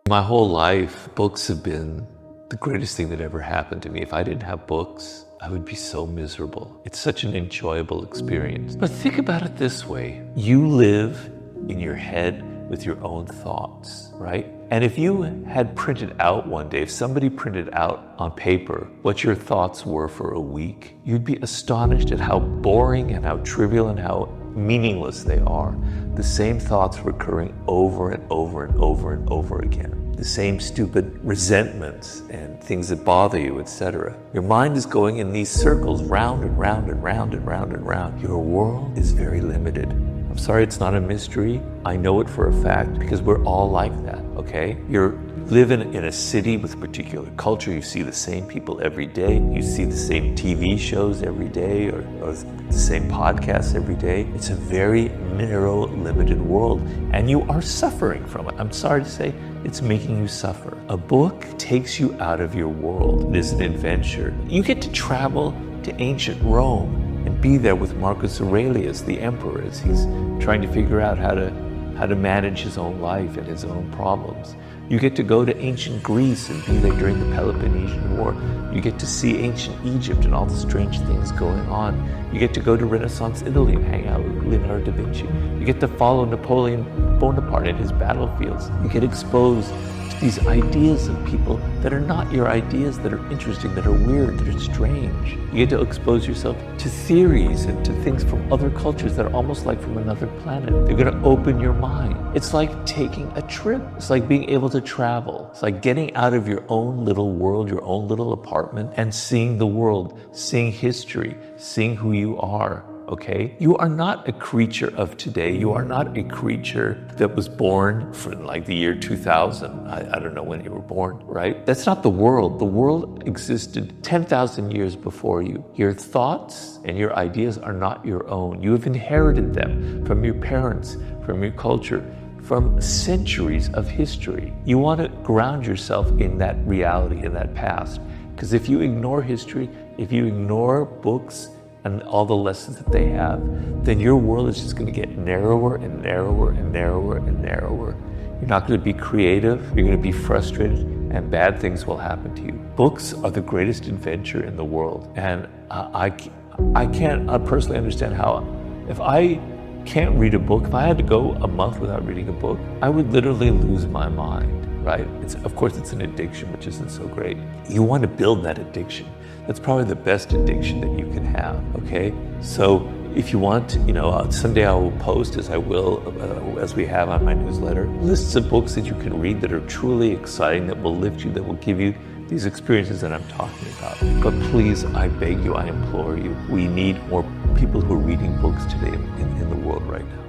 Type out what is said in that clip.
My whole life, books have been the greatest thing that ever happened to me. If I didn't have books, I would be so miserable. It's such an enjoyable experience. But think about it this way. You live in your head with your own thoughts, right? And if you had printed out one day, if somebody printed out on paper what your thoughts were for a week, you'd be astonished at how boring and how trivial and how meaningless they are. The same thoughts recurring over and over and over and over again. The same stupid resentments and things that bother you, etc. Your mind is going in these circles round and round and round and round and round. Your world is very limited. I'm sorry it's not a mystery. I know it for a fact because we're all like that, okay? You live in a city with a particular culture. You see the same people every day. You see the same TV shows every day or the same podcasts every day. It's a very mineral limited world and you are suffering from it. I'm sorry to say, it's making you suffer. A book takes you out of your world. It is an adventure. You get to travel to ancient Rome and be there with Marcus Aurelius, the emperor, as he's trying to figure out how to manage his own life and his own problems. You get to go to ancient Greece and be there during the Peloponnesian War. You get to see ancient Egypt and all the strange things going on. You get to go to Renaissance Italy and hang out with Leonardo da Vinci. You get to follow Napoleon Bonaparte in his battlefields. You get exposed to these ideas of people that are not your ideas, that are interesting, that are weird, that are strange. You get to expose yourself to theories and to things from other cultures that are almost like from another planet. They're going to open your mind. It's like taking a trip. It's like being able to travel. It's like getting out of your own little world, your own little apartment, and seeing the world, seeing history, seeing who you are. Okay? You are not a creature of today. You are not a creature that was born from like the year 2000. I don't know when you were born, right? That's not the world. The world existed 10,000 years before you. Your thoughts and your ideas are not your own. You have inherited them from your parents, from your culture, from centuries of history. You want to ground yourself in that reality, in that past. Because if you ignore history, if you ignore books, and all the lessons that they have, then your world is just going to get narrower and narrower and narrower and narrower. You're not going to be creative, you're going to be frustrated, and bad things will happen to you. Books are the greatest adventure in the world, and I can't personally understand how, if I can't read a book, if I had to go a month without reading a book, I would literally lose my mind. Right? Of course, it's an addiction, which isn't so great. You want to build that addiction. That's probably the best addiction that you can have, okay? So if you want, someday I will post, as I will, as we have on my newsletter, lists of books that you can read that are truly exciting, that will lift you, that will give you these experiences that I'm talking about. But please, I beg you, I implore you, we need more people who are reading books today in the world right now.